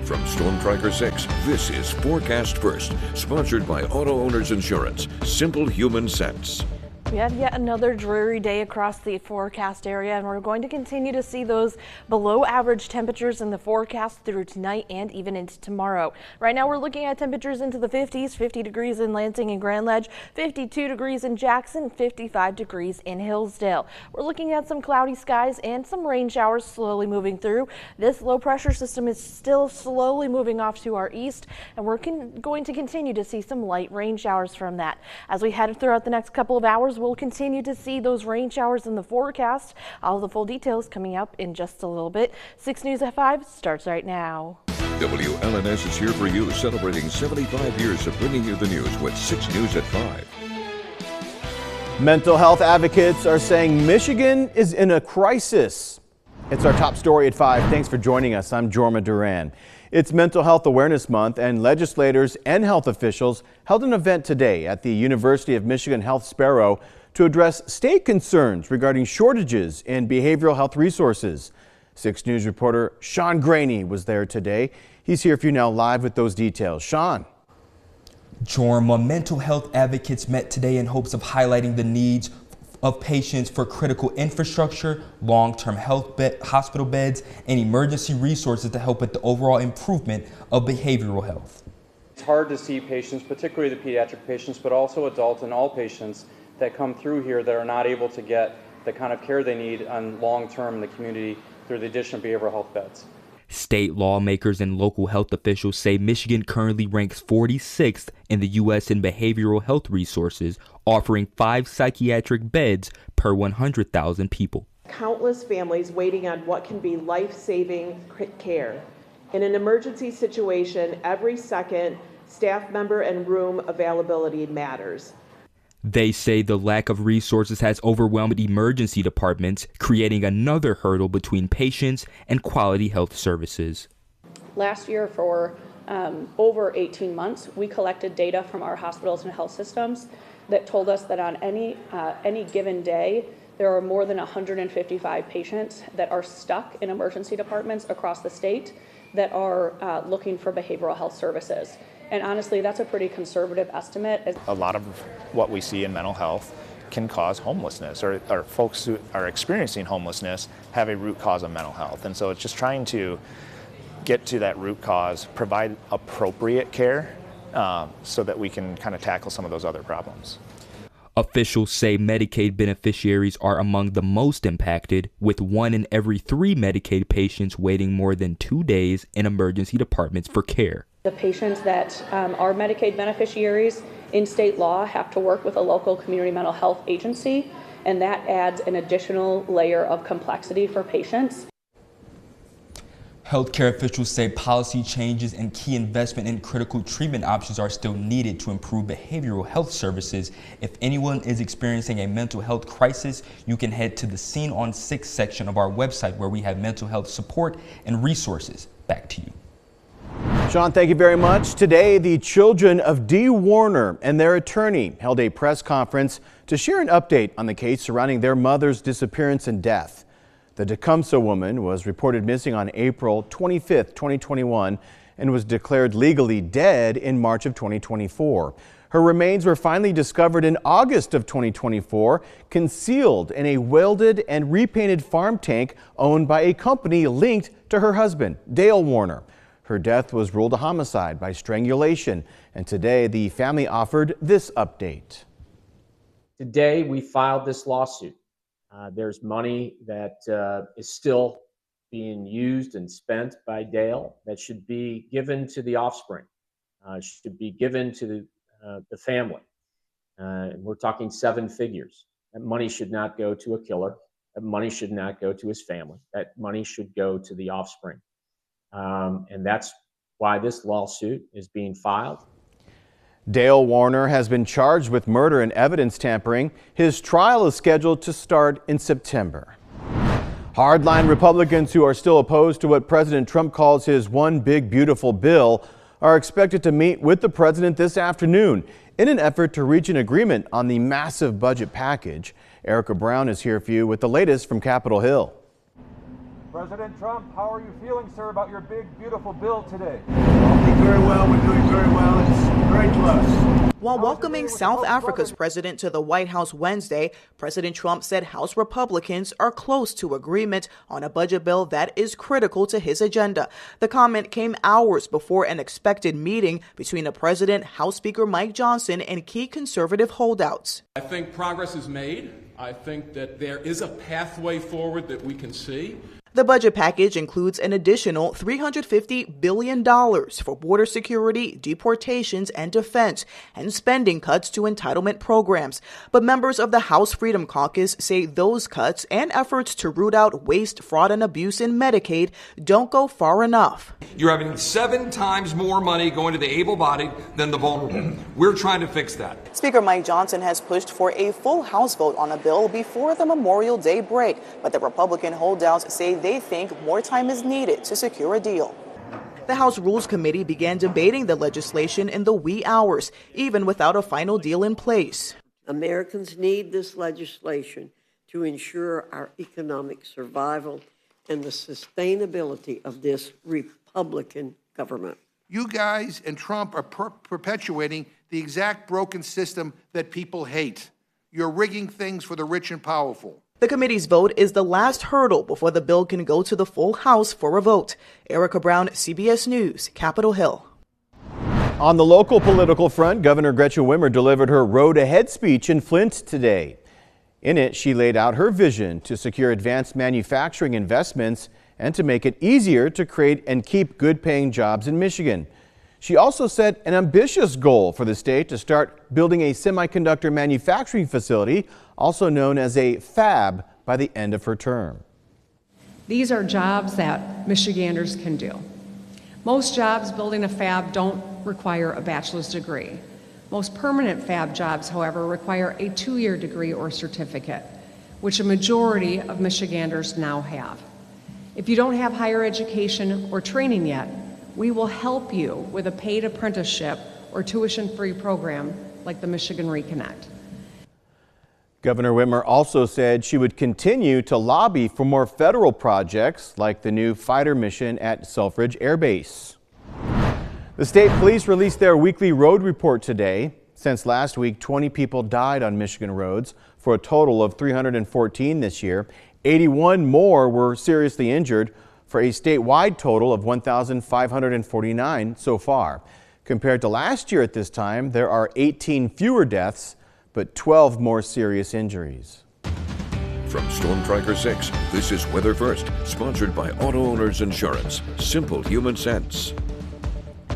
From Storm Tracker 6, this is Forecast First, sponsored by Auto Owners Insurance. Simple human sense. We had yet another dreary day across the forecast area, and we're going to continue to see those below average temperatures in the forecast through tonight and even into tomorrow. Right now we're looking at temperatures into the 50s, 50 degrees in Lansing and Grand Ledge, 52 degrees in Jackson, 55 degrees in Hillsdale. We're looking at some cloudy skies and some rain showers slowly moving through. This low pressure system is still slowly moving off to our east, and we're going to continue to see some light rain showers from that. As we head throughout the next couple of hours, we'll continue to see those rain showers in the forecast. All the full details coming up in just a little bit. 6 News at 5 starts right now. WLNS is here for you, celebrating 75 years of bringing you the news with 6 News at 5. Mental health advocates are saying Michigan is in a crisis. It's our top story at 5. Thanks for joining us. I'm Jorma Duran. It's Mental Health Awareness Month, and legislators and health officials held an event today at the University of Michigan Health Sparrow to address state concerns regarding shortages in behavioral health resources. 6 News reporter Sean Graney was there today. He's here for you now live with those details. Sean. Jorma, mental health advocates met today in hopes of highlighting the needs of patients for critical infrastructure, long-term hospital beds, and emergency resources to help with the overall improvement of behavioral health. It's hard to see patients, particularly the pediatric patients, but also adult and all patients that come through here that are not able to get the kind of care they need on long-term in the community through the addition of behavioral health beds. State lawmakers and local health officials say Michigan currently ranks 46th in the U.S. in behavioral health resources, offering 5 psychiatric beds per 100,000 people. Countless families waiting on what can be life-saving care. In an emergency situation, every second, staff member and room availability matters. They say the lack of resources has overwhelmed emergency departments, creating another hurdle between patients and quality health services. Last year, for over 18 months, we collected data from our hospitals and health systems that told us that on any given day, there are more than 155 patients that are stuck in emergency departments across the state that are looking for behavioral health services. And honestly, that's a pretty conservative estimate. A lot of what we see in mental health can cause homelessness, or folks who are experiencing homelessness have a root cause of mental health. And so it's just trying to get to that root cause, provide appropriate care so that we can kind of tackle some of those other problems. Officials say Medicaid beneficiaries are among the most impacted, with 1 in every 3 Medicaid patients waiting more than 2 days in emergency departments for care. The patients that are Medicaid beneficiaries in state law have to work with a local community mental health agency, and that adds an additional layer of complexity for patients. Healthcare officials say policy changes and key investment in critical treatment options are still needed to improve behavioral health services. If anyone is experiencing a mental health crisis, you can head to the Scene on 6 section of our website, where we have mental health support and resources. Back to you. Sean, thank you very much. Today, the children of Dee Warner and their attorney held a press conference to share an update on the case surrounding their mother's disappearance and death. The Tecumseh woman was reported missing on April 25th, 2021, and was declared legally dead in March of 2024. Her remains were finally discovered in August of 2024, concealed in a welded and repainted farm tank owned by a company linked to her husband, Dale Warner. Her death was ruled a homicide by strangulation, and today the family offered this update. Today we filed this lawsuit. There's money that is still being used and spent by Dale that should be given to the offspring, should be given to the family. We're talking 7 figures. That money should not go to a killer. That money should not go to his family. That money should go to the offspring. And that's why this lawsuit is being filed. Dale Warner has been charged with murder and evidence tampering. His trial is scheduled to start in September. Hardline Republicans who are still opposed to what President Trump calls his One Big Beautiful Bill are expected to meet with the president this afternoon in an effort to reach an agreement on the massive budget package. Erica Brown is here for you with the latest from Capitol Hill. President Trump, how are you feeling, sir, about your big, beautiful bill today? Very well. We're doing very well. It's very close. While welcoming South Africa's president to the White House Wednesday, President Trump said House Republicans are close to agreement on a budget bill that is critical to his agenda. The comment came hours before an expected meeting between the president, House Speaker Mike Johnson, and key conservative holdouts. I think progress is made. I think that there is a pathway forward that we can see. The budget package includes an additional $350 billion for border security, deportations, and defense, and spending cuts to entitlement programs. But members of the House Freedom Caucus say those cuts and efforts to root out waste, fraud, and abuse in Medicaid don't go far enough. You're having 7 times more money going to the able-bodied than the vulnerable. We're trying to fix that. Speaker Mike Johnson has pushed for a full House vote on a bill before the Memorial Day break, but the Republican holdouts say they think more time is needed to secure a deal. The House Rules Committee began debating the legislation in the wee hours, even without a final deal in place. Americans need this legislation to ensure our economic survival and the sustainability of this Republican government. You guys and Trump are perpetuating the exact broken system that people hate. You're rigging things for the rich and powerful. The committee's vote is the last hurdle before the bill can go to the full House for a vote. Erica Brown, CBS News, Capitol Hill. On the local political front, Governor Gretchen Whitmer delivered her Road Ahead speech in Flint today. In it, she laid out her vision to secure advanced manufacturing investments and to make it easier to create and keep good-paying jobs in Michigan. She also set an ambitious goal for the state to start building a semiconductor manufacturing facility, also known as a fab, by the end of her term. These are jobs that Michiganders can do. Most jobs building a fab don't require a bachelor's degree. Most permanent fab jobs, however, require a 2-year degree or certificate, which a majority of Michiganders now have. If you don't have higher education or training yet, we will help you with a paid apprenticeship or tuition-free program like the Michigan Reconnect. Governor Whitmer also said she would continue to lobby for more federal projects like the new fighter mission at Selfridge Air Base. The state police released their weekly road report today. Since last week, 20 people died on Michigan roads for a total of 314 this year. 81 more were seriously injured, for a statewide total of 1,549 so far. Compared to last year at this time, there are 18 fewer deaths, but 12 more serious injuries. From Storm Tracker 6, this is Weather First, sponsored by Auto Owners Insurance. Simple human sense.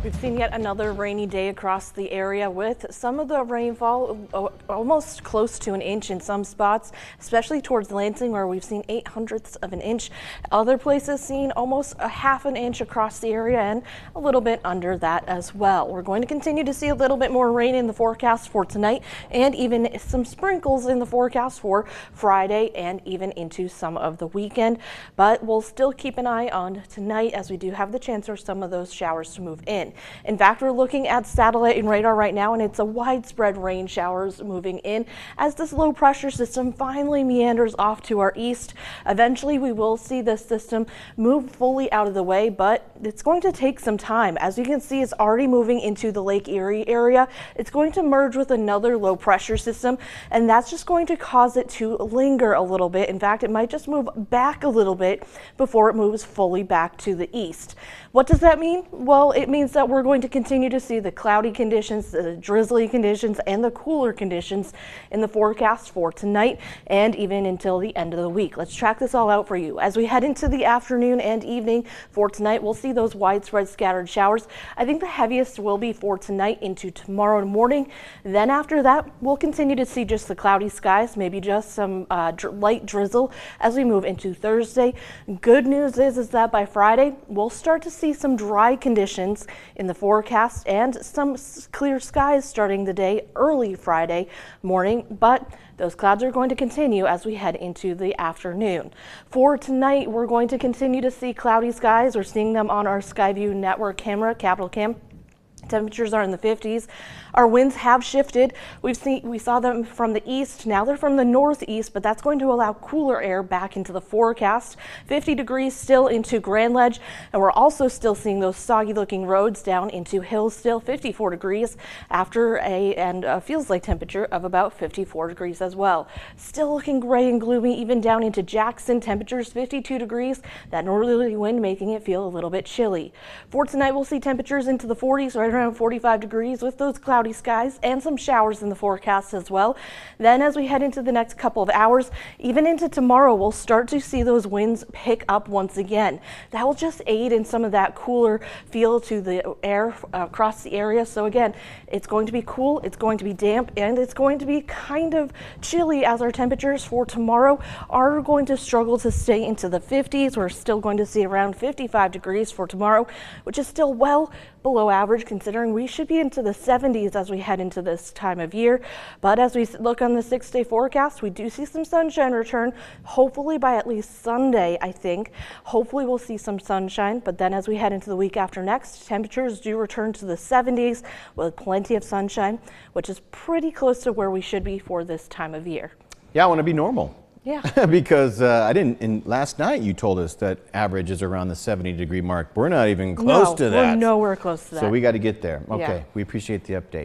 We've seen yet another rainy day across the area with some of the rainfall almost close to an inch in some spots, especially towards Lansing where we've seen 0.08 of an inch. Other places seen almost a half an inch across the area and a little bit under that as well. We're going to continue to see a little bit more rain in the forecast for tonight and even some sprinkles in the forecast for Friday and even into some of the weekend. But we'll still keep an eye on tonight as we do have the chance for some of those showers to move in. In fact, we're looking at satellite and radar right now, and it's a widespread rain showers moving in as this low pressure system finally meanders off to our east. Eventually, we will see this system move fully out of the way, but it's going to take some time. As you can see, it's already moving into the Lake Erie area. It's going to merge with another low pressure system, and that's just going to cause it to linger a little bit. In fact, it might just move back a little bit before it moves fully back to the east. What does that mean? Well, it means that we're going to continue to see the cloudy conditions, the drizzly conditions, and the cooler conditions in the forecast for tonight and even until the end of the week. Let's track this all out for you. As we head into the afternoon and evening for tonight, we'll see those widespread scattered showers. I think the heaviest will be for tonight into tomorrow morning. Then after that, we'll continue to see just the cloudy skies, maybe just some light drizzle as we move into Thursday. Good news is that by Friday, we'll start to see some dry conditions in the forecast and some clear skies starting the day early Friday morning, but those clouds are going to continue as we head into the afternoon. For tonight, we're going to continue to see cloudy skies. We're seeing them on our Skyview network camera, Capital Cam. Temperatures are in the 50s. Our winds have shifted. We saw them from the east. Now they're from the northeast, but that's going to allow cooler air back into the forecast. 50 degrees still into Grand Ledge, and we're also still seeing those soggy looking roads down into Hillsdale. 54 degrees after a feels like temperature of about 54 degrees as well. Still looking gray and gloomy even down into Jackson. Temperatures 52 degrees. That northerly wind making it feel a little bit chilly. For tonight, we'll see temperatures into the 40s, right around 45 degrees with those cloudy skies and some showers in the forecast as well. Then as we head into the next couple of hours, even into tomorrow, we'll start to see those winds pick up once again. That will just aid in some of that cooler feel to the air across the area. So again, it's going to be cool, it's going to be damp, and it's going to be kind of chilly as our temperatures for tomorrow are going to struggle to stay into the 50s. We're still going to see around 55 degrees for tomorrow, which is still well below average considering we should be into the 70s as we head into this time of year. But as we look on the 6-day forecast, we do see some sunshine return, hopefully by at least Sunday, I think. Hopefully we'll see some sunshine, but then as we head into the week after next, temperatures do return to the 70s with plenty of sunshine, which is pretty close to where we should be for this time of year. Yeah, I want to be normal. Yeah. Because last night you told us that average is around the 70-degree mark. We're not even close to that. We're nowhere close to that. So we got to get there. Okay, yeah. We appreciate the update.